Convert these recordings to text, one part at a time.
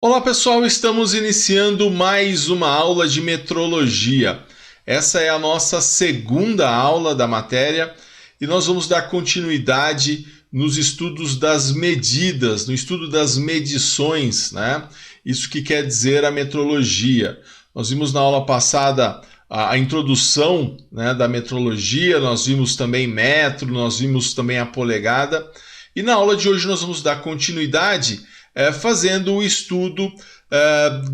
Olá pessoal, estamos iniciando mais uma aula de metrologia. Essa é a nossa segunda aula da matéria e nós vamos dar continuidade nos estudos das medidas, no estudo das medições, né? Isso que quer dizer a metrologia. Nós vimos na aula passada a introdução, né, da metrologia, nós vimos também metro, nós vimos também a polegada e na aula de hoje nós vamos dar continuidade fazendo o estudo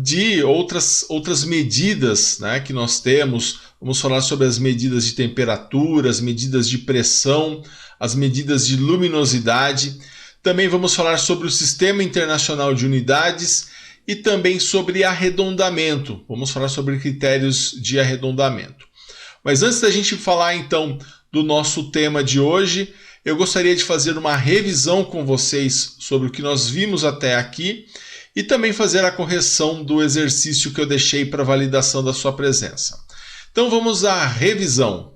de outras medidas, né, que nós temos. Vamos falar sobre as medidas de temperatura, as medidas de pressão, as medidas de luminosidade. Também vamos falar sobre o Sistema Internacional de Unidades e também sobre arredondamento. Vamos falar sobre critérios de arredondamento. Mas antes da gente falar então do nosso tema de hoje, eu gostaria de fazer uma revisão com vocês sobre o que nós vimos até aqui e também fazer a correção do exercício que eu deixei para validação da sua presença. Então vamos à revisão.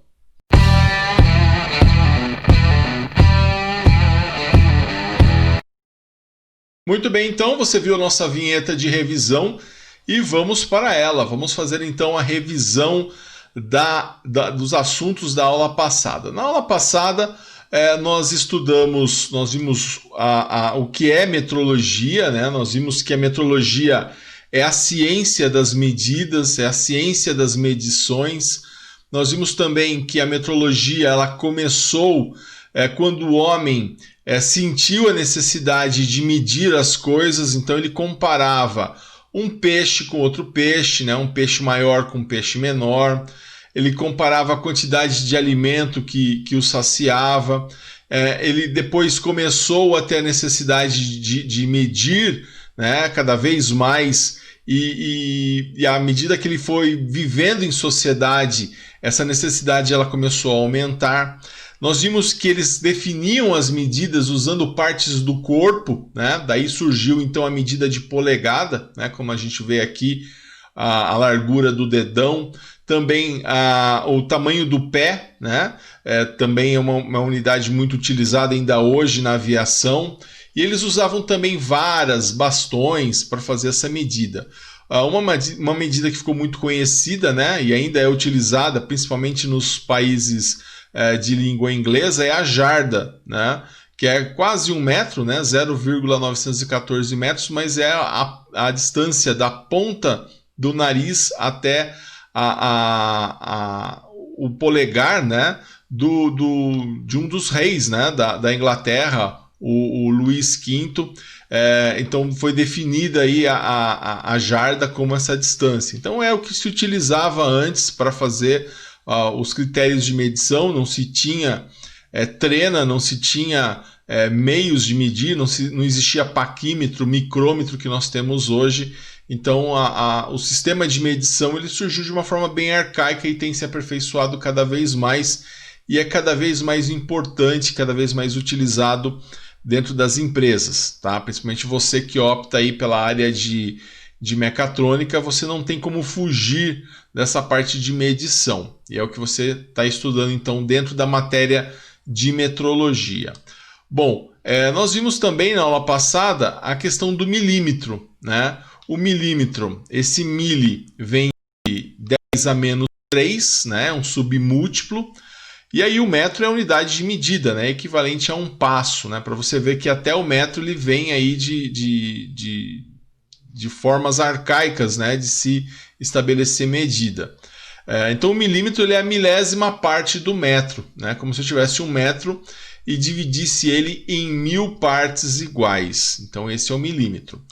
Muito bem, então você viu a nossa vinheta de revisão e vamos para ela. Vamos fazer então a revisão dos assuntos da aula passada. Na aula passada, nós vimos o que é metrologia, né? Nós vimos que a metrologia é a ciência das medidas, é a ciência das medições. Nós vimos também que a metrologia ela começou quando o homem sentiu a necessidade de medir as coisas, então ele comparava um peixe com outro peixe, né? Um peixe maior com um peixe menor. Ele comparava a quantidade de alimento que o saciava. Ele depois começou a ter a necessidade de medir, né, cada vez mais. E à medida que ele foi vivendo em sociedade, essa necessidade ela começou a aumentar. Nós vimos que eles definiam as medidas usando partes do corpo, né? Daí surgiu então a medida de polegada, né? Como a gente vê aqui, a largura do dedão. Também o tamanho do pé, né? Também é uma unidade muito utilizada ainda hoje na aviação. E eles usavam também varas, bastões para fazer essa medida. Uma medida que ficou muito conhecida, né? E ainda é utilizada principalmente nos países de língua inglesa é a jarda, né? Que é quase 1 metro, né? 0,914 metros, mas é a distância da ponta do nariz até o polegar, né, de um dos reis, né, da Inglaterra, o Luís V. Então foi definida aí a jarda como essa distância. Então é o que se utilizava antes para fazer os critérios de medição. Não se tinha trena, não se tinha meios de medir, não existia paquímetro, micrômetro que nós temos hoje. Então o sistema de medição ele surgiu de uma forma bem arcaica e tem se aperfeiçoado cada vez mais e é cada vez mais importante, cada vez mais utilizado dentro das empresas, tá? Principalmente você que opta aí pela área de mecatrônica, você não tem como fugir dessa parte de medição e é o que você está estudando então dentro da matéria de metrologia. Bom, nós vimos também na aula passada a questão do milímetro, né? O milímetro, esse mili vem de 10 a menos 3, né? Um submúltiplo. E aí o metro é a unidade de medida, né? Equivalente a um passo, né? Para você ver que até o metro ele vem aí de formas arcaicas, né? De se estabelecer medida. Então o milímetro ele é a milésima parte do metro, né? Como se eu tivesse 1 metro e dividisse ele em 1000 partes iguais. Então esse é o milímetro.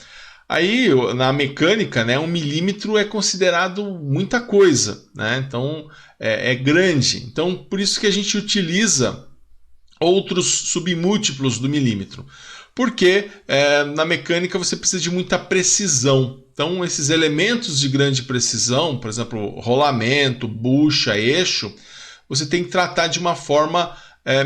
Aí, na mecânica, né, 1 milímetro é considerado muita coisa, né? Então, é grande. Então, por isso que a gente utiliza outros submúltiplos do milímetro. Porque na mecânica você precisa de muita precisão. Então, esses elementos de grande precisão, por exemplo, rolamento, bucha, eixo, você tem que tratar de uma forma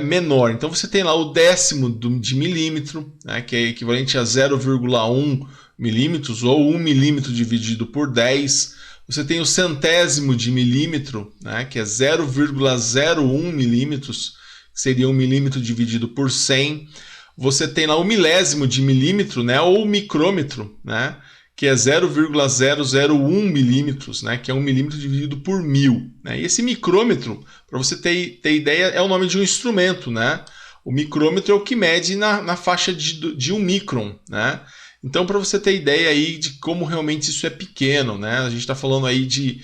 menor. Então, você tem lá o décimo de milímetro, né, que é equivalente a 0,1 milímetros, ou 1 milímetro dividido por 10. Você tem o centésimo de milímetro, né, que é 0,01 milímetros, que seria 1 milímetro dividido por 100. Você tem lá o milésimo de milímetro, né, ou o micrômetro, né, que é 0,001 milímetros, né, que é 1 milímetro dividido por 1000. Né? E esse micrômetro, para você ter ideia, é o nome de um instrumento. Né? O micrômetro é o que mede na faixa de 1 micron. Né? Então, para você ter ideia aí de como realmente isso é pequeno, né? A gente está falando aí de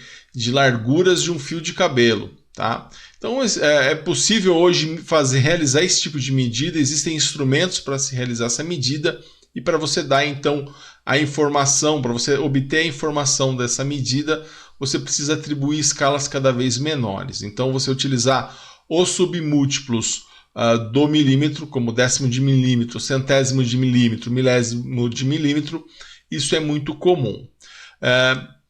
larguras de um fio de cabelo. Tá? Então, é possível hoje realizar esse tipo de medida, existem instrumentos para se realizar essa medida, e para você dar então a informação, para você obter a informação dessa medida, você precisa atribuir escalas cada vez menores. Então, você utilizar os submúltiplos do milímetro, como décimo de milímetro, centésimo de milímetro, milésimo de milímetro, isso é muito comum.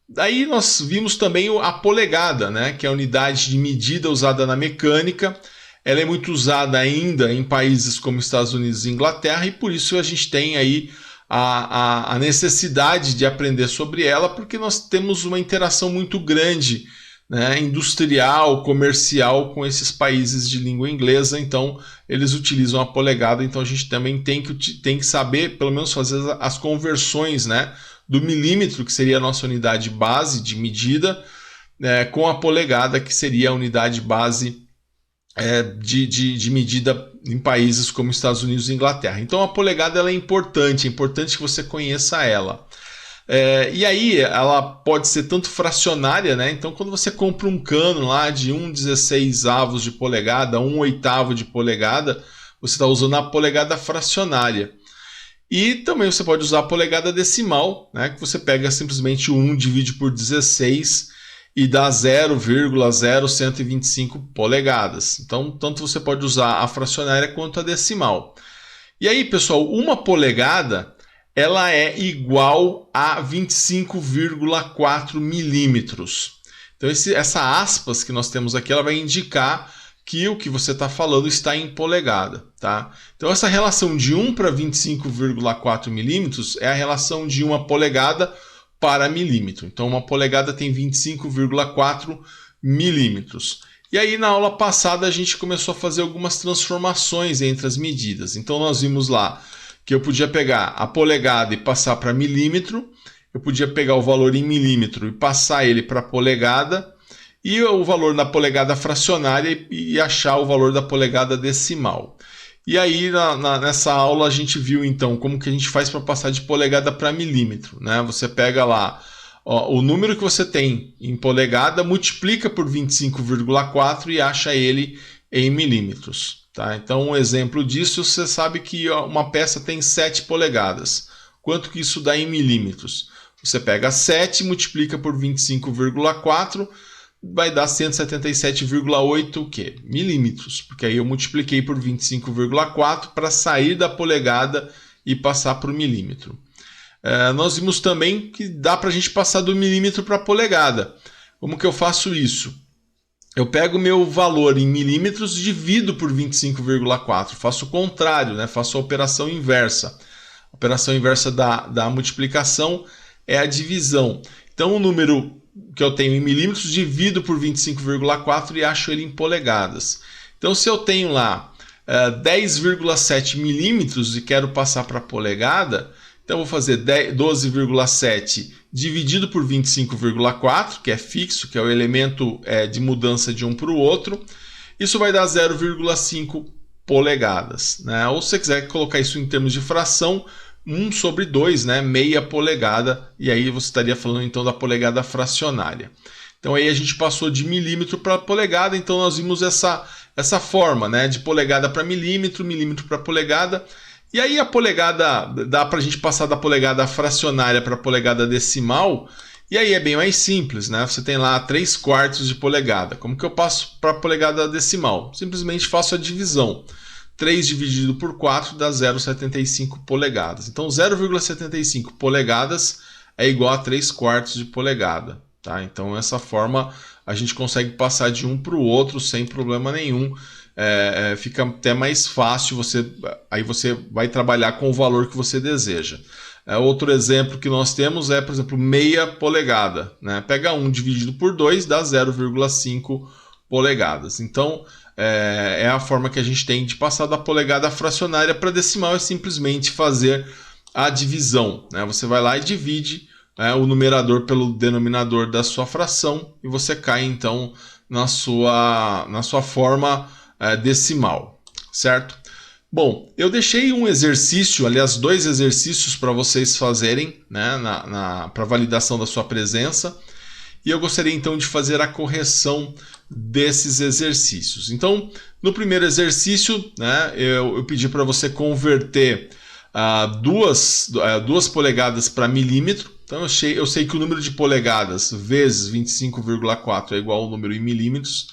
Daí nós vimos também a polegada, né, que é a unidade de medida usada na mecânica. Ela é muito usada ainda em países como Estados Unidos e Inglaterra, e por isso a gente tem aí a necessidade de aprender sobre ela, porque nós temos uma interação muito grande, né, industrial, comercial com esses países de língua inglesa. Então eles utilizam a polegada, então a gente também tem que saber, pelo menos fazer as conversões, né, do milímetro, que seria a nossa unidade base de medida, com a polegada, que seria a unidade base de medida em países como Estados Unidos e Inglaterra. Então a polegada ela é importante que você conheça ela. E aí ela pode ser tanto fracionária, né? Então quando você compra um cano lá de 1/16 de polegada, 1/8 de polegada, você está usando a polegada fracionária. E também você pode usar a polegada decimal, né? Que você pega simplesmente 1, divide por 16 e dá 0,0125 polegadas. Então, tanto você pode usar a fracionária quanto a decimal. E aí, pessoal, uma polegada ela é igual a 25,4 milímetros. Então, essa aspas que nós temos aqui, ela vai indicar que o que você está falando está em polegada. Tá? Então, essa relação de 1 para 25,4 milímetros é a relação de uma polegada para milímetro. Então, uma polegada tem 25,4 milímetros. E aí, na aula passada, a gente começou a fazer algumas transformações entre as medidas. Então, nós vimos lá que eu podia pegar a polegada e passar para milímetro, eu podia pegar o valor em milímetro e passar ele para polegada, e o valor da polegada fracionária e achar o valor da polegada decimal. E aí, nessa aula, a gente viu, então, como que a gente faz para passar de polegada para milímetro. Né? Você pega lá o número que você tem em polegada, multiplica por 25,4 e acha ele em milímetros. Tá? Então, um exemplo disso, você sabe que uma peça tem 7 polegadas. Quanto que isso dá em milímetros? Você pega 7, multiplica por 25,4, vai dar 177,8 milímetros, porque aí eu multipliquei por 25,4 para sair da polegada e passar para o milímetro. Nós vimos também que dá para a gente passar do milímetro para a polegada. Como que eu faço isso? Eu pego o meu valor em milímetros, divido por 25,4, faço o contrário, né? Faço a operação inversa. A operação inversa da multiplicação é a divisão. Então o número que eu tenho em milímetros, divido por 25,4 e acho ele em polegadas. Então, se eu tenho lá 10,7 milímetros e quero passar para polegada, então eu vou fazer 12,7 dividido por 25,4, que é fixo, que é o elemento de mudança de um para o outro. Isso vai dar 0,5 polegadas. Né? Ou se você quiser colocar isso em termos de fração, 1/2, né? Meia polegada, e aí você estaria falando então da polegada fracionária. Então aí a gente passou de milímetro para polegada, então nós vimos essa forma, né? De polegada para milímetro, milímetro para polegada, e aí a polegada, dá para a gente passar da polegada fracionária para a polegada decimal, e aí é bem mais simples, né? Você tem lá 3/4 de polegada. Como que eu passo para a polegada decimal? Simplesmente faço a divisão. 3 dividido por 4 dá 0,75 polegadas. Então 0,75 polegadas é igual a 3/4 de polegada. Tá? Então dessa forma a gente consegue passar de um para o outro sem problema nenhum. Fica até mais fácil, aí você vai trabalhar com o valor que você deseja. Outro exemplo que nós temos é, por exemplo, meia polegada. Né? Pega 1 dividido por 2 dá 0,5 polegadas. Então é a forma que a gente tem de passar da polegada fracionária para decimal, é simplesmente fazer a divisão. Né? Você vai lá e divide o numerador pelo denominador da sua fração e você cai então na sua forma decimal, certo? Bom, eu deixei um exercício, aliás, 2 exercícios para vocês fazerem, né, para validação da sua presença, e eu gostaria então de fazer a correção desses exercícios. Então, no primeiro exercício, né, eu pedi para você converter 2 polegadas para milímetro. Então eu sei que o número de polegadas vezes 25,4 é igual ao número em milímetros.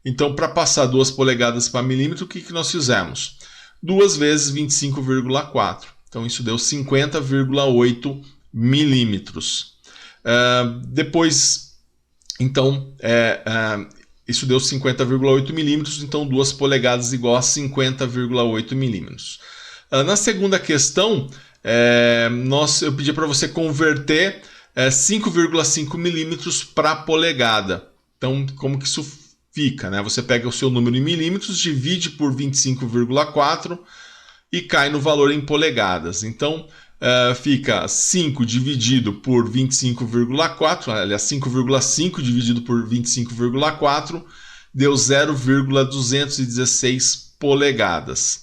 Então, para passar 2 polegadas para milímetro, o que nós fizemos? 2 vezes 25,4. Então isso deu 50,8 milímetros. Depois, então, isso deu 50,8 milímetros, então 2 polegadas igual a 50,8 milímetros. Na segunda questão, eu pedi para você converter 5,5 milímetros para polegada. Então, como que isso fica, né? Você pega o seu número em milímetros, divide por 25,4 e cai no valor em polegadas. Então, fica 5 dividido por 25,4, aliás, 5,5 dividido por 25,4 deu 0,216 polegadas.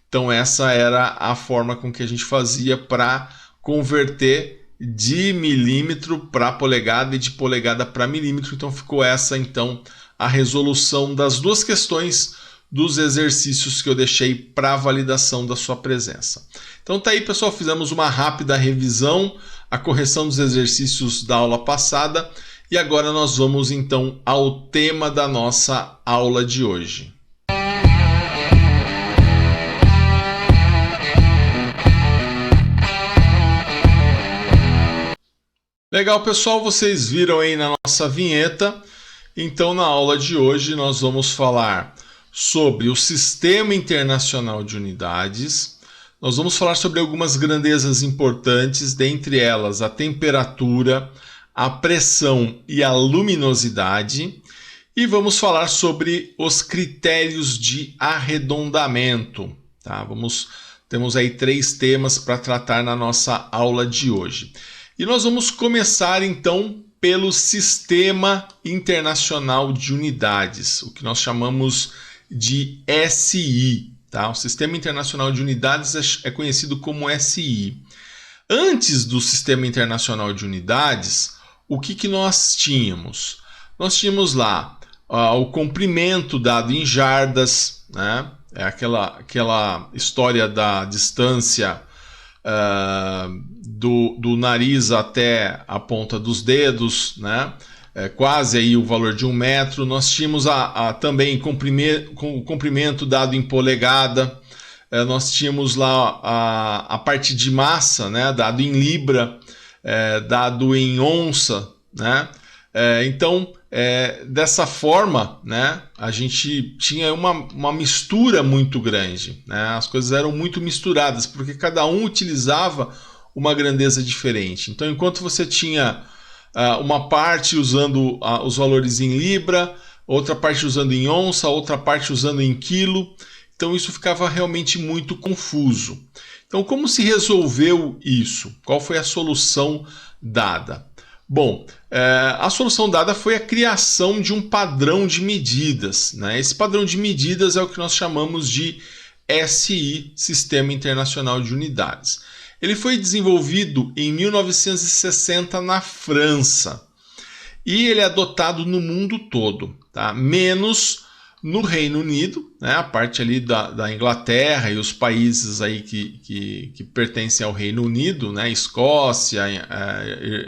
Então essa era a forma com que a gente fazia para converter de milímetro para polegada e de polegada para milímetro. Então ficou essa então a resolução das 2 questões dos exercícios que eu deixei para validação da sua presença. Então tá aí, pessoal, fizemos uma rápida revisão, a correção dos exercícios da aula passada e agora nós vamos então ao tema da nossa aula de hoje. Legal, pessoal, vocês viram aí na nossa vinheta. Então, na aula de hoje, nós vamos falar sobre o Sistema Internacional de Unidades. Nós vamos falar sobre algumas grandezas importantes, dentre elas a temperatura, a pressão e a luminosidade. E vamos falar sobre os critérios de arredondamento. Tá? Temos aí 3 temas para tratar na nossa aula de hoje. E nós vamos começar então pelo Sistema Internacional de Unidades, o que nós chamamos de SI. Tá? O Sistema Internacional de Unidades é conhecido como SI. Antes do Sistema Internacional de Unidades, o que nós tínhamos? Nós tínhamos lá o comprimento dado em jardas, né? É aquela história da distância do nariz até a ponta dos dedos, né? Quase aí o valor de 1 metro. Nós tínhamos também o comprimento dado em polegada. Nós tínhamos lá a parte de massa, né? Dado em libra, dado em onça, né? Então, dessa forma, né, a gente tinha uma mistura muito grande, né? As coisas eram muito misturadas, porque cada um utilizava uma grandeza diferente. Então, enquanto você tinha uma parte usando os valores em libra, outra parte usando em onça, outra parte usando em quilo, então isso ficava realmente muito confuso. Então, como se resolveu isso? Qual foi a solução dada? Bom, a solução dada foi a criação de um padrão de medidas, né? Esse padrão de medidas é o que nós chamamos de SI, Sistema Internacional de Unidades. Ele foi desenvolvido em 1960 na França e ele é adotado no mundo todo, tá? Menos no Reino Unido, né? A parte ali da Inglaterra e os países aí que pertencem ao Reino Unido, né? Escócia,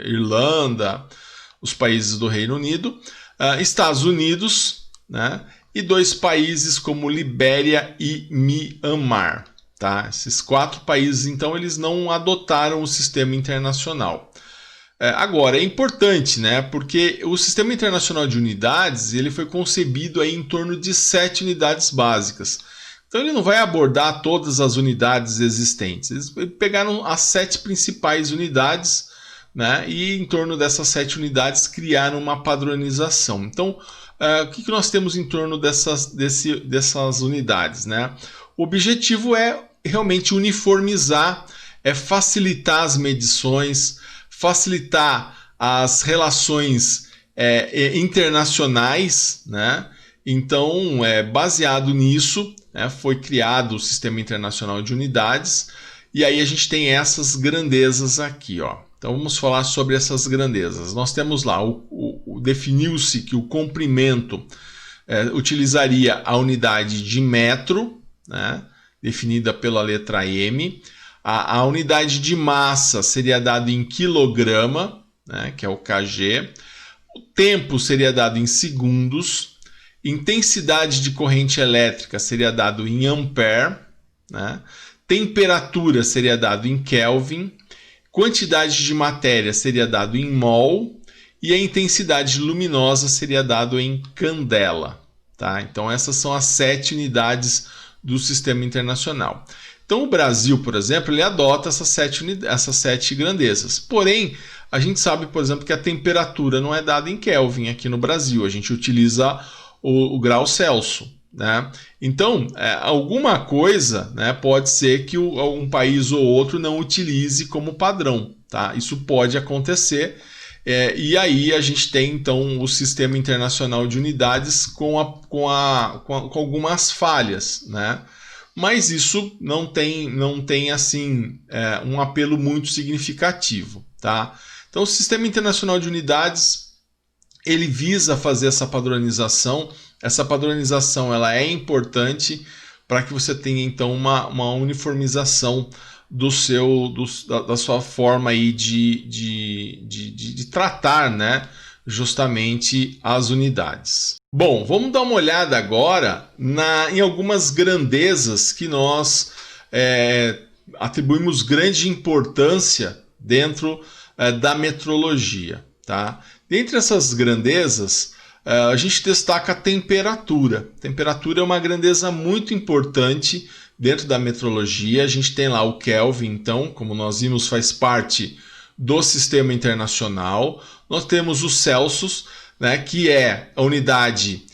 Irlanda, os países do Reino Unido, Estados Unidos, né? E 2 países como Libéria e Mianmar. Tá? Esses 4 países, então, eles não adotaram o sistema internacional. Agora, é importante, né? Porque o Sistema Internacional de Unidades ele foi concebido aí em torno de 7 unidades básicas. Então, ele não vai abordar todas as unidades existentes. Eles pegaram as 7 principais unidades, né? E em torno dessas 7 unidades criaram uma padronização. Então, o que nós temos em torno dessas unidades, né? O objetivo é realmente uniformizar, facilitar as medições, facilitar as relações internacionais, né? Então, baseado nisso, né, foi criado o Sistema Internacional de Unidades, e aí a gente tem essas grandezas aqui, ó. Então vamos falar sobre essas grandezas. Nós temos lá, definiu-se que o comprimento utilizaria a unidade de metro, né, definida pela letra M. A unidade de massa seria dada em quilograma, né, que é o kg. O tempo seria dado em segundos. Intensidade de corrente elétrica seria dado em ampere, né? Temperatura seria dado em Kelvin. Quantidade de matéria seria dado em mol. E a intensidade luminosa seria dado em candela. Tá? Então essas são as 7 unidades do Sistema Internacional. Então o Brasil, por exemplo, ele adota essas 7 grandezas. Porém, a gente sabe, por exemplo, que a temperatura não é dada em Kelvin aqui no Brasil. A gente utiliza o grau Celsius, né? Então, alguma coisa, né, pode ser que um país ou outro não utilize como padrão. Tá? Isso pode acontecer. E aí a gente tem então o Sistema Internacional de Unidades com algumas falhas, né? Mas isso não tem assim um apelo muito significativo, tá? Então o Sistema Internacional de Unidades ele visa fazer essa padronização. Essa padronização ela é importante para que você tenha então uma uniformização da sua forma aí de tratar, né, justamente as unidades. Bom, vamos dar uma olhada agora em algumas grandezas que nós atribuímos grande importância dentro da metrologia. Tá? Dentre essas grandezas, a gente destaca a temperatura. A temperatura é uma grandeza muito importante dentro da metrologia. A gente tem lá o Kelvin, então, como nós vimos, faz parte do Sistema Internacional. Nós temos o Celsius, né, que é a unidade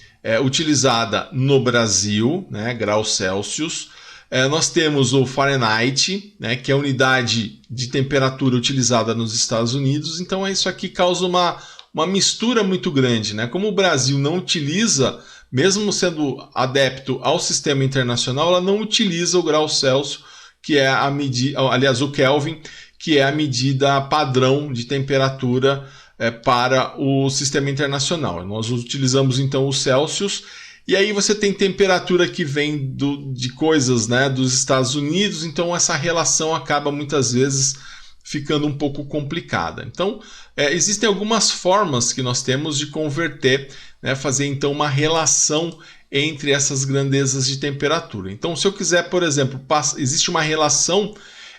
utilizada no Brasil, né, graus Celsius. Nós temos o Fahrenheit, né, que é a unidade de temperatura utilizada nos Estados Unidos. Então isso aqui causa uma mistura muito grande, né? Como o Brasil não utiliza, mesmo sendo adepto ao Sistema Internacional, ela não utiliza o grau Celsius, que é a medida, aliás, o Kelvin, que é a medida padrão de temperatura para o Sistema Internacional. Nós utilizamos então o Celsius. E aí você tem temperatura que vem de coisas, né, dos Estados Unidos, então essa relação acaba muitas vezes ficando um pouco complicada. Então, existem algumas formas que nós temos de converter, né, fazer então uma relação entre essas grandezas de temperatura. Então, se eu quiser, por exemplo, existe uma relação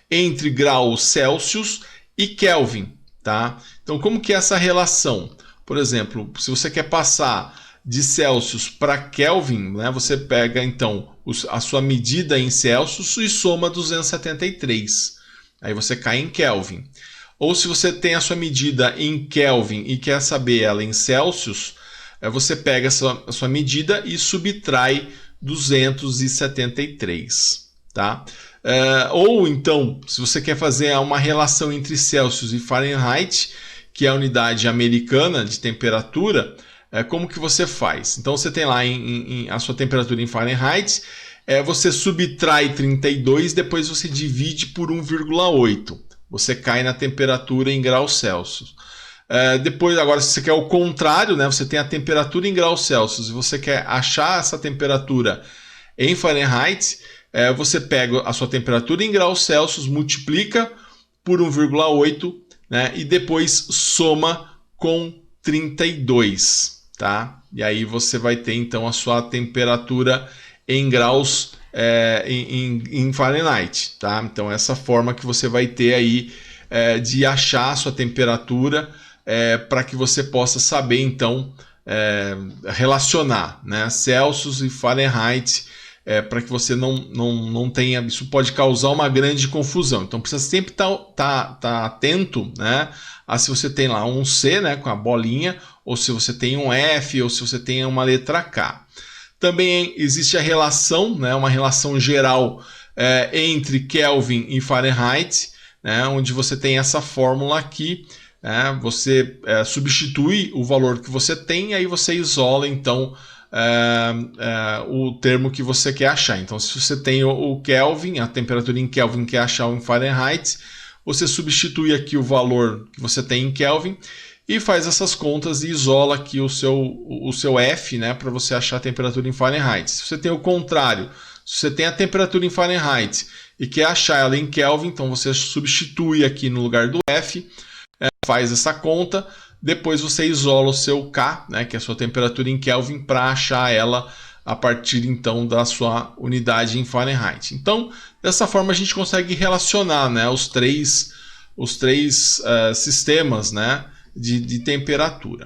entre graus Celsius e Kelvin. Tá? Então, como que é essa relação? Por exemplo, se você quer passar de Celsius para Kelvin, né, você pega então a sua medida em Celsius e soma 273. Aí você cai em Kelvin. Ou se você tem a sua medida em Kelvin e quer saber ela em Celsius, você pega a sua medida e subtrai 273. Tá? Ou então, se você quer fazer uma relação entre Celsius e Fahrenheit, que é a unidade americana de temperatura, como que você faz? Então você tem lá a sua temperatura em Fahrenheit, você subtrai 32, depois você divide por 1,8. Você cai na temperatura em graus Celsius. Depois, agora, se você quer o contrário, né, você tem a temperatura em graus Celsius e você quer achar essa temperatura em Fahrenheit, você pega a sua temperatura em graus Celsius, multiplica por 1,8, né, e depois soma com 32. Tá? E aí você vai ter então a sua temperatura em graus em Fahrenheit. Tá? Então essa forma que você vai ter aí de achar a sua temperatura para que você possa saber então relacionar, né, Celsius e Fahrenheit, para que você não tenha, isso pode causar uma grande confusão. Então precisa sempre tá atento, né, a se você tem lá um C, né, com a bolinha, ou se você tem um F, ou se você tem uma letra K. Também existe a relação, né, uma relação geral entre Kelvin e Fahrenheit, né, onde você tem essa fórmula aqui, você substitui o valor que você tem e aí você isola então o termo que você quer achar. Então, se você tem o Kelvin, a temperatura em Kelvin quer achar em Fahrenheit, você substitui aqui o valor que você tem em Kelvin e faz essas contas e isola aqui o seu F, né, para você achar a temperatura em Fahrenheit. Se você tem o contrário, se você tem a temperatura em Fahrenheit e quer achar ela em Kelvin, então você substitui aqui no lugar do F, faz essa conta, depois você isola o seu K, né, que é a sua temperatura em Kelvin, para achar ela a partir então da sua unidade em Fahrenheit. Então, dessa forma a gente consegue relacionar, né, os três sistemas, né, de temperatura.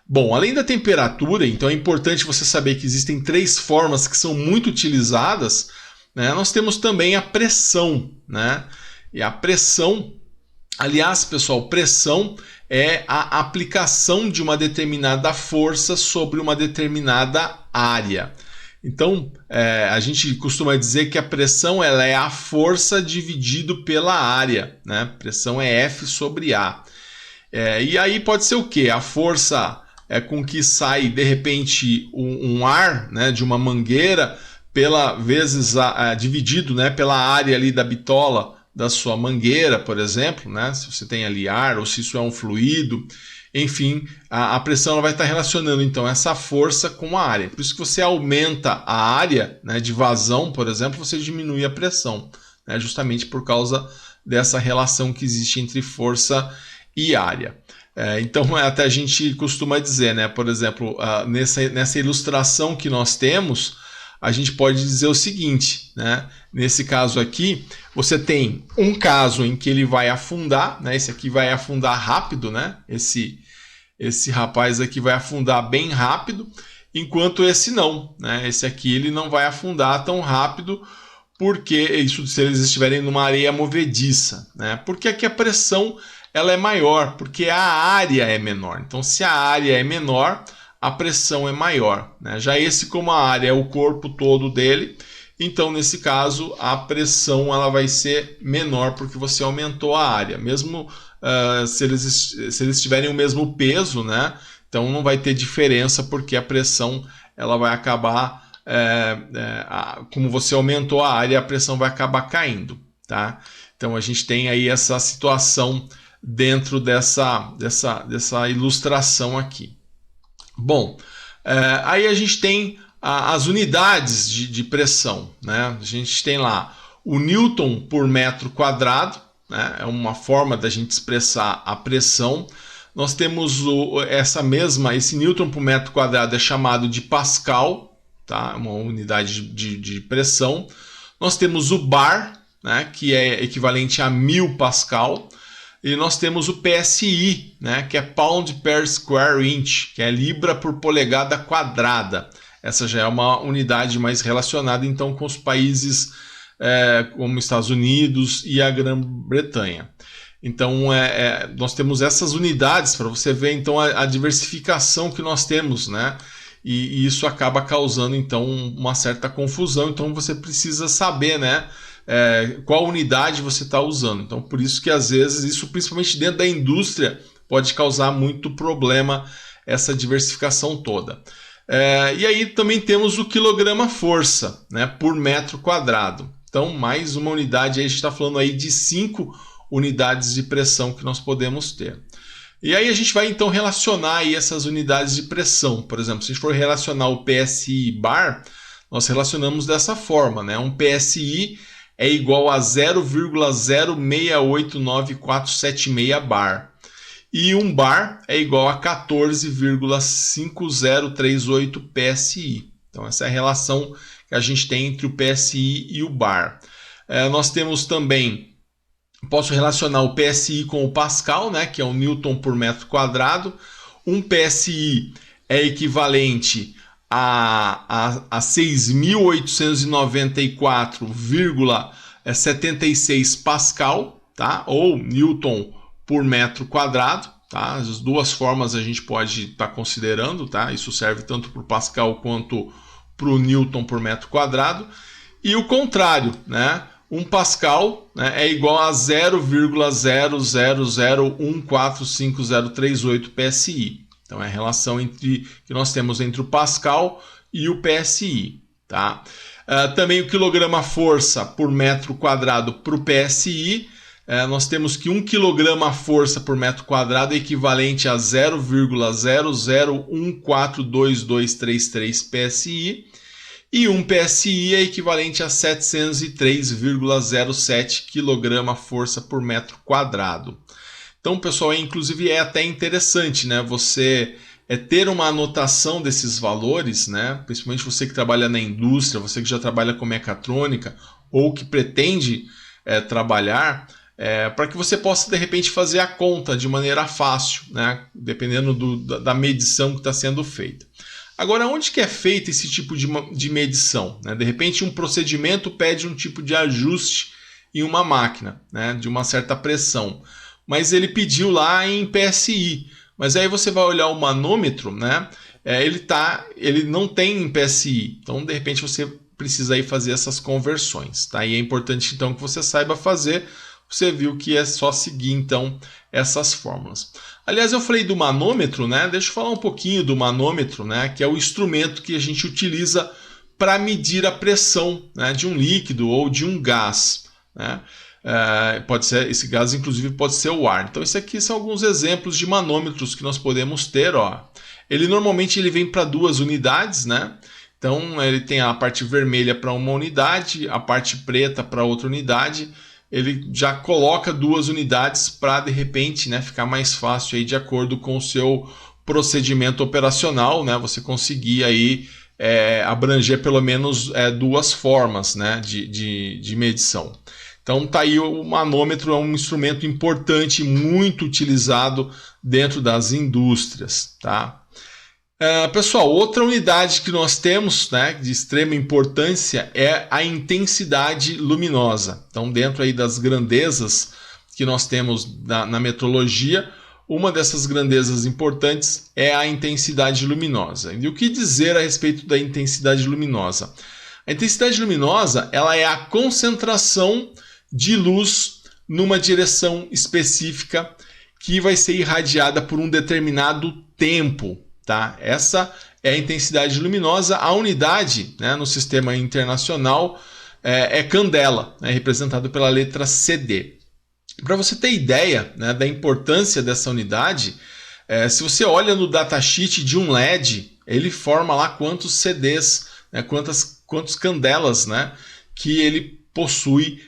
Bom, além da temperatura, então é importante você saber que existem 3 formas que são muito utilizadas, né? Nós temos também a pressão, né? E a pressão, aliás, pessoal, pressão é a aplicação de uma determinada força sobre uma determinada área. Então, a gente costuma dizer que a pressão ela é a força dividido pela área, né? Pressão é F sobre A. E aí pode ser o quê? A força com que sai, de repente, um ar, né, de uma mangueira dividido, né, pela área ali da bitola da sua mangueira, por exemplo, né, se você tem ali ar ou se isso é um fluido, enfim, a pressão ela vai estar relacionando então essa força com a área. Por isso que você aumenta a área, né, de vazão, por exemplo, você diminui a pressão, né, justamente por causa dessa relação que existe entre força e área. Então até a gente costuma dizer, né, por exemplo, nessa ilustração que nós temos, a gente pode dizer o seguinte, né, nesse caso aqui, você tem um caso em que ele vai afundar, né, esse aqui vai afundar rápido, né, esse rapaz aqui vai afundar bem rápido, enquanto esse não, né, esse aqui ele não vai afundar tão rápido, porque isso se eles estiverem numa areia movediça, né, porque aqui a pressão ela é maior, porque a área é menor. Então, se a área é menor, a pressão é maior, né? Já esse, como a área é o corpo todo dele, então, nesse caso, a pressão ela vai ser menor, porque você aumentou a área. Mesmo se eles tiverem o mesmo peso, né? Então, não vai ter diferença, porque a pressão ela vai acabar, como você aumentou a área, a pressão vai acabar caindo, tá? Então, a gente tem aí essa situação dentro dessa ilustração aqui. Bom, aí a gente tem as unidades de pressão, né? A gente tem lá o Newton por metro quadrado, né? É uma forma da gente expressar a pressão. Nós temos esse Newton por metro quadrado é chamado de Pascal, tá? Uma unidade de pressão. Nós temos o bar, né? Que é equivalente a 1000 Pascal. E nós temos o PSI, né, que é Pound per Square Inch, que é libra por polegada quadrada. Essa já é uma unidade mais relacionada então com os países como Estados Unidos e a Grã-Bretanha. Então nós temos essas unidades para você ver então a diversificação que nós temos, né? E isso acaba causando então uma certa confusão. Então você precisa saber, né? Qual unidade você está usando. Então, por isso que às vezes, isso principalmente dentro da indústria, pode causar muito problema essa diversificação toda. E aí também temos o quilograma-força, né, por metro quadrado. Então, mais uma unidade, aí a gente está falando aí de 5 unidades de pressão que nós podemos ter. E aí a gente vai então relacionar aí essas unidades de pressão. Por exemplo, se a gente for relacionar o PSI bar, nós relacionamos dessa forma, né? Um PSI é igual a 0,0689476 bar. E um bar é igual a 14,5038 PSI. Então essa é a relação que a gente tem entre o PSI e o bar. Nós temos também, posso relacionar o PSI com o Pascal, né, que é o Newton por metro quadrado. Um PSI é equivalente a 6.894,76 Pascal, tá? Ou Newton por metro quadrado, tá? As duas formas a gente pode estar considerando, tá? Isso serve tanto para o Pascal quanto para o Newton por metro quadrado. E o contrário, né? 1 Pascal, né, é igual a 0,00014538 PSI. Então é a relação que nós temos entre o Pascal e o PSI. Tá? Também o quilograma-força por metro quadrado para o PSI. Nós temos que 1 quilograma-força por metro quadrado é equivalente a 0,00142233 PSI. E 1 PSI é equivalente a 703,07 kg-força por metro quadrado. Então, pessoal, inclusive é até interessante, né? Você ter uma anotação desses valores, né? Principalmente você que trabalha na indústria, você que já trabalha com mecatrônica ou que pretende trabalhar, para que você possa, de repente, fazer a conta de maneira fácil, né? Dependendo da medição que está sendo feita. Agora, onde que é feito esse tipo de medição? Né? De repente, um procedimento pede um tipo de ajuste em uma máquina, né? De uma certa pressão, mas ele pediu lá em PSI. Mas aí você vai olhar o manômetro, né? Ele não tem em PSI, então de repente você precisa aí fazer essas conversões. Tá? E é importante então que você saiba fazer. Você viu que é só seguir então essas fórmulas. Aliás, eu falei do manômetro, né? Deixa eu falar um pouquinho do manômetro, né? Que é o instrumento que a gente utiliza para medir a pressão, né? De um líquido ou de um gás, né? Pode ser, esse gás inclusive pode ser o ar. Então, esses aqui são alguns exemplos de manômetros que nós podemos ter. Ó. Normalmente ele vem para 2 unidades, né? Então ele tem a parte vermelha para uma unidade, a parte preta para outra unidade. Ele já coloca 2 unidades para, de repente, né, ficar mais fácil aí de acordo com o seu procedimento operacional, né, você conseguir aí, abranger pelo menos 2 formas, né, de medição. Então tá aí, o manômetro é um instrumento importante, muito utilizado dentro das indústrias. Tá? Pessoal, outra unidade que nós temos, né, de extrema importância é a intensidade luminosa. Então, dentro aí das grandezas que nós temos na metrologia, uma dessas grandezas importantes é a intensidade luminosa. E o que dizer a respeito da intensidade luminosa? A intensidade luminosa ela é a concentração de luz numa direção específica que vai ser irradiada por um determinado tempo. Tá? Essa é a intensidade luminosa. A unidade, né, no sistema internacional é candela, né, representado pela letra CD. Para você ter ideia, né, da importância dessa unidade, se você olha no datasheet de um LED, ele forma lá quantos CDs, né, quantos candelas, né, que ele possui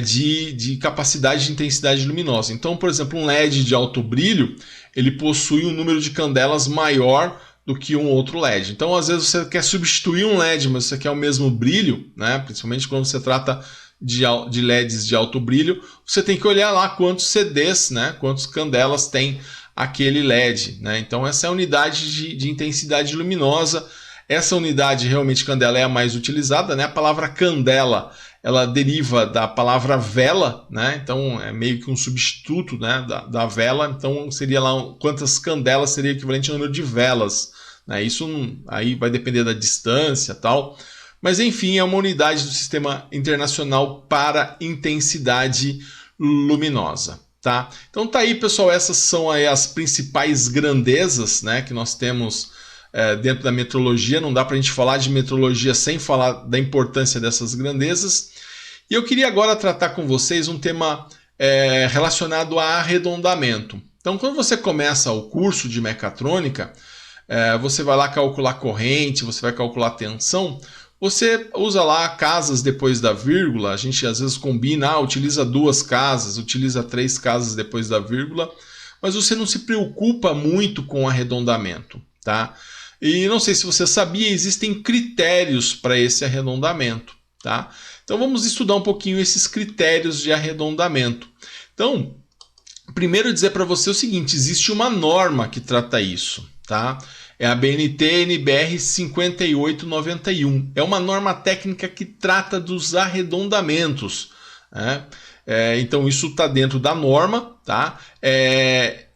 de capacidade de intensidade luminosa. Então, por exemplo, um LED de alto brilho, ele possui um número de candelas maior do que um outro LED. Então, às vezes você quer substituir um LED, mas você quer o mesmo brilho, né? Principalmente quando você trata de LEDs de alto brilho, você tem que olhar lá quantos CDs, né? Quantas candelas tem aquele LED. Né? Então, essa é a unidade de intensidade luminosa. Essa unidade, realmente, candela é a mais utilizada. Né? A palavra candela ela deriva da palavra vela, né? Então é meio que um substituto, né, da vela. Então seria lá quantas candelas seria equivalente ao número de velas. Né? Isso aí vai depender da distância, tal. Mas enfim, é uma unidade do Sistema Internacional para Intensidade Luminosa. Tá? Então tá aí, pessoal, essas são aí as principais grandezas, né, que nós temos dentro da metrologia. Não dá para a gente falar de metrologia sem falar da importância dessas grandezas. E eu queria agora tratar com vocês um tema relacionado a arredondamento. Então, quando você começa o curso de mecatrônica, você vai lá calcular corrente, você vai calcular tensão, você usa lá casas depois da vírgula. A gente às vezes combina, utiliza 2 casas, utiliza 3 casas depois da vírgula, mas você não se preocupa muito com arredondamento. Tá? E não sei se você sabia, existem critérios para esse arredondamento. Tá? Então vamos estudar um pouquinho esses critérios de arredondamento. Então, primeiro dizer para você o seguinte, existe uma norma que trata isso. Tá? É a BNT NBR 5891. É uma norma técnica que trata dos arredondamentos. Né? Então isso está dentro da norma. Tá?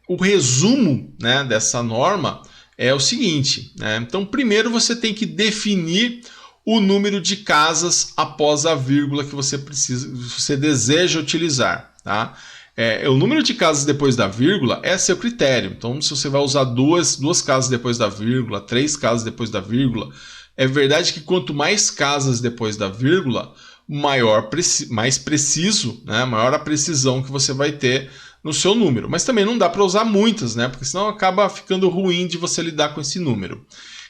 O resumo, né, dessa norma é o seguinte, né? Então primeiro você tem que definir o número de casas após a vírgula que você deseja utilizar, tá? O número de casas depois da vírgula é seu critério. Então, se você vai usar duas casas depois da vírgula, 3 casas depois da vírgula, é verdade que quanto mais casas depois da vírgula, mais preciso, né? Maior a precisão que você vai ter no seu número. Mas também não dá para usar muitas, né? Porque senão acaba ficando ruim de você lidar com esse número.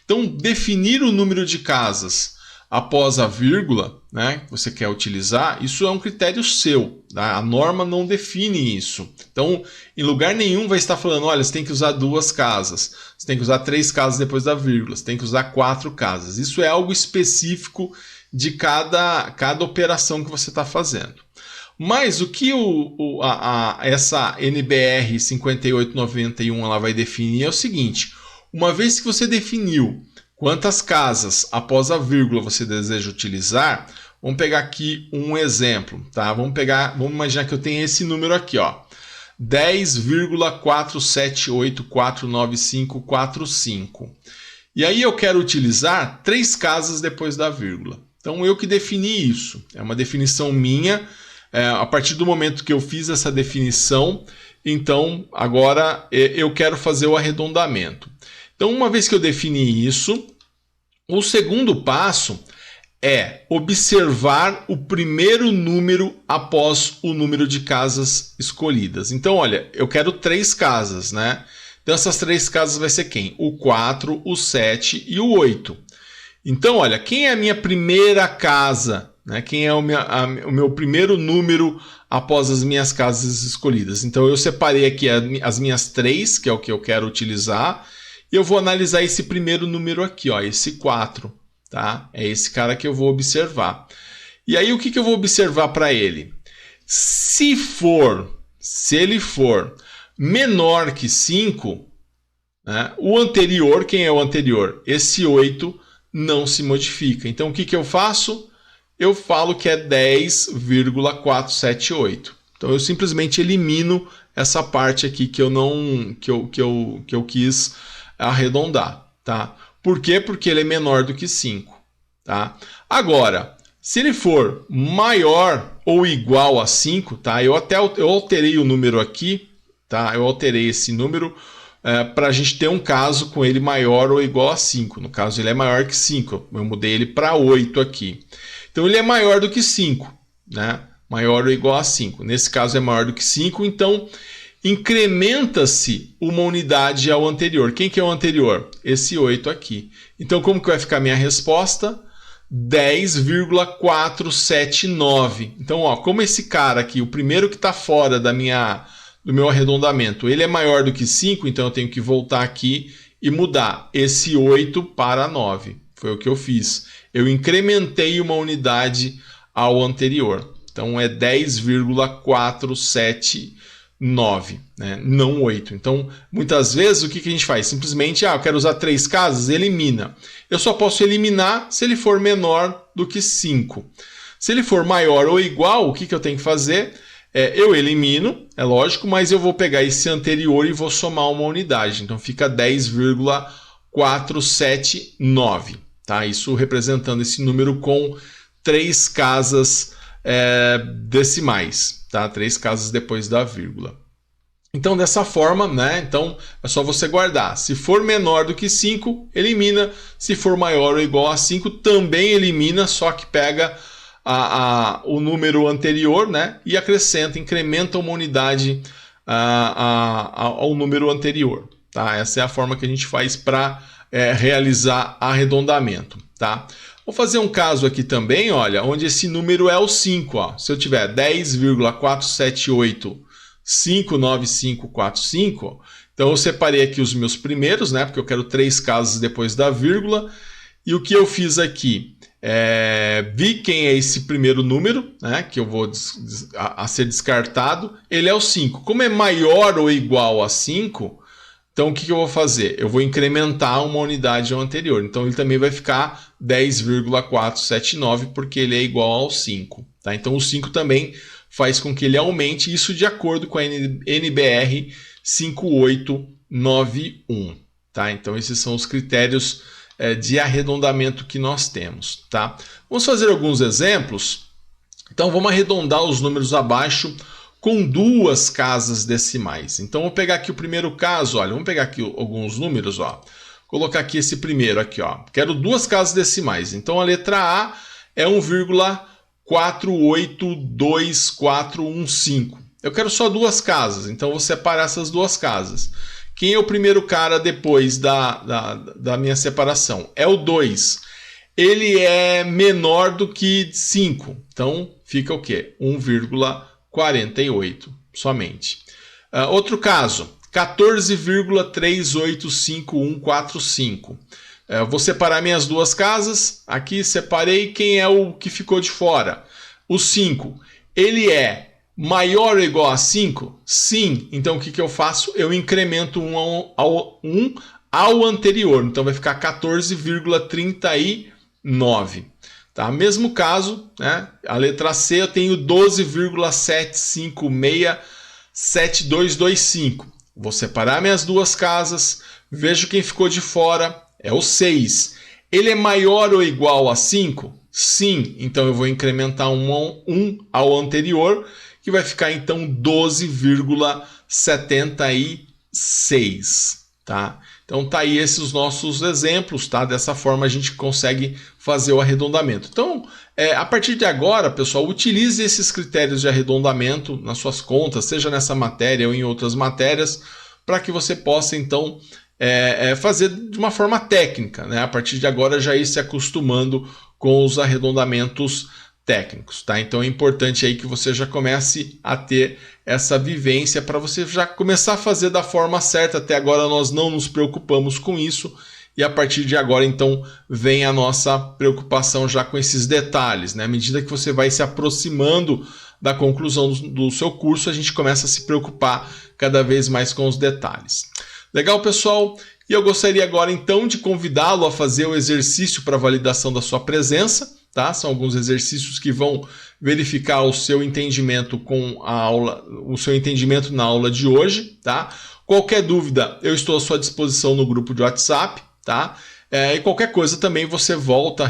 Então, definir o número de casas após a vírgula, né, que você quer utilizar, isso é um critério seu, tá? A norma não define isso. Então, em lugar nenhum vai estar falando, olha, você tem que usar 2 casas, você tem que usar 3 casas depois da vírgula, você tem que usar 4 casas. Isso é algo específico de cada operação que você está fazendo. Mas o que essa NBR 5891 ela vai definir é o seguinte: uma vez que você definiu quantas casas após a vírgula você deseja utilizar, vamos pegar aqui um exemplo, tá? Vamos imaginar que eu tenho esse número aqui, ó, 10,47849545. E aí eu quero utilizar 3 casas depois da vírgula. Então eu que defini isso, é uma definição minha. A partir do momento que eu fiz essa definição, então agora eu quero fazer o arredondamento. Então, uma vez que eu defini isso, o segundo passo é observar o primeiro número após o número de casas escolhidas. Então, olha, eu quero 3 casas, né? Então, essas 3 casas vai ser quem? O 4, o 7 e o 8. Então, olha, quem é a minha primeira casa, né? Quem é o meu primeiro número após as minhas casas escolhidas? Então, eu separei aqui as minhas 3, que é o que eu quero utilizar, e eu vou analisar esse primeiro número aqui, ó, esse 4, tá? É esse cara que eu vou observar. E aí, o que eu vou observar para ele? Se ele for menor que 5, né, o anterior, quem é o anterior? Esse 8 não se modifica. Então, o que eu faço? Eu falo que é 10,478. Então, eu simplesmente elimino essa parte aqui que eu quis arredondar, tá? Por quê? Porque ele é menor do que 5, tá? Agora, se ele for maior ou igual a 5, tá? Eu alterei o número aqui, tá? Eu alterei esse número para a gente ter um caso com ele maior ou igual a 5. No caso, ele é maior que 5. Eu mudei ele para 8 aqui. Então, ele é maior do que 5, né? Maior ou igual a 5. Nesse caso, é maior do que 5, então incrementa-se uma unidade ao anterior. Quem que é o anterior? Esse 8 aqui. Então, como que vai ficar a minha resposta? 10,479. Então, ó, como esse cara aqui, o primeiro que está fora do meu arredondamento, ele é maior do que 5, então eu tenho que voltar aqui e mudar esse 8 para 9. Foi o que eu fiz. Eu incrementei uma unidade ao anterior. Então, é 10,479. 9, né? Não 8. Então, muitas vezes, o que a gente faz? Simplesmente, eu quero usar 3 casas, elimina. Eu só posso eliminar se ele for menor do que 5. Se ele for maior ou igual, o que eu tenho que fazer? Eu elimino, é lógico, mas eu vou pegar esse anterior e vou somar uma unidade. Então, fica 10,479. Tá? Isso representando esse número com 3 casas decimais, tá? 3 casas depois da vírgula. Então, dessa forma, né? Então, é só você guardar. Se for menor do que 5, elimina. Se for maior ou igual a 5, também elimina, só que pega o número anterior, né? E acrescenta, incrementa uma unidade ao número anterior, tá? Essa é a forma que a gente faz para realizar arredondamento, tá? Vou fazer um caso aqui também, olha, onde esse número é o 5. Ó. Se eu tiver 10,478,59545, então eu separei aqui os meus primeiros, né? Porque eu quero 3 casas depois da vírgula. E o que eu fiz aqui? Vi quem é esse primeiro número, né? Que eu vou a ser descartado. Ele é o 5. Como é maior ou igual a 5... Então, o que eu vou fazer? Eu vou incrementar uma unidade ao anterior. Então, ele também vai ficar 10,479, porque ele é igual ao 5. Tá? Então, o 5 também faz com que ele aumente, isso de acordo com a NBR 5891. Tá? Então, esses são os critérios de arredondamento que nós temos, tá? Vamos fazer alguns exemplos. Então vamos arredondar os números abaixo com 2 casas decimais. Então vou pegar aqui o primeiro caso, olha, vamos pegar aqui alguns números, ó. Colocar aqui esse primeiro aqui, ó. Quero 2 casas decimais. Então a letra A é 1,482415. Eu quero só 2 casas, então vou separar essas 2 casas. Quem é o primeiro cara depois da minha separação? É o 2. Ele é menor do que 5. Então fica o quê? 1,48 somente. Outro caso, 14,385145. Vou separar minhas 2 casas. Aqui separei. Quem é o que ficou de fora? O 5. Ele é maior ou igual a 5? Sim. Então o que eu faço? Eu incremento 1 ao anterior. Então vai ficar 14,39. Tá? Mesmo caso, né? A letra C eu tenho 12,7567225. Vou separar minhas 2 casas. Vejo quem ficou de fora. É o 6. Ele é maior ou igual a 5? Sim. Então eu vou incrementar 1 ao anterior, que vai ficar então 12,76, tá? Então tá aí esses nossos exemplos, tá? Dessa forma a gente consegue fazer o arredondamento. Então, a partir de agora, pessoal, utilize esses critérios de arredondamento nas suas contas, seja nessa matéria ou em outras matérias, para que você possa então fazer de uma forma técnica, né? A partir de agora já ir se acostumando com os arredondamentos técnicos, tá? Então é importante aí que você já comece a ter essa vivência para você já começar a fazer da forma certa. Até agora nós não nos preocupamos com isso e a partir de agora então vem a nossa preocupação já com esses detalhes, né? À medida que você vai se aproximando da conclusão do seu curso, a gente começa a se preocupar cada vez mais com os detalhes. Legal, pessoal? E eu gostaria agora então de convidá-lo a fazer o exercício para validação da sua presença. Tá? São alguns exercícios que vão verificar o seu entendimento com a aula, o seu entendimento na aula de hoje, tá? Qualquer dúvida, eu estou à sua disposição no grupo de WhatsApp, tá? E qualquer coisa também você volta,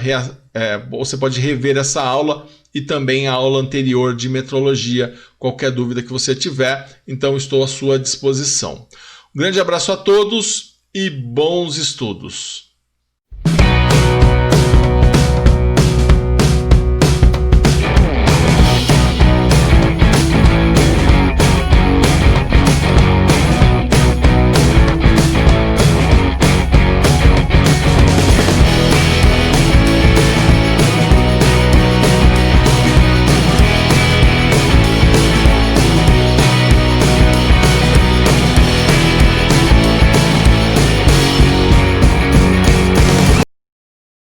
você pode rever essa aula e também a aula anterior de metrologia, qualquer dúvida que você tiver, então estou à sua disposição. Um grande abraço a todos e bons estudos!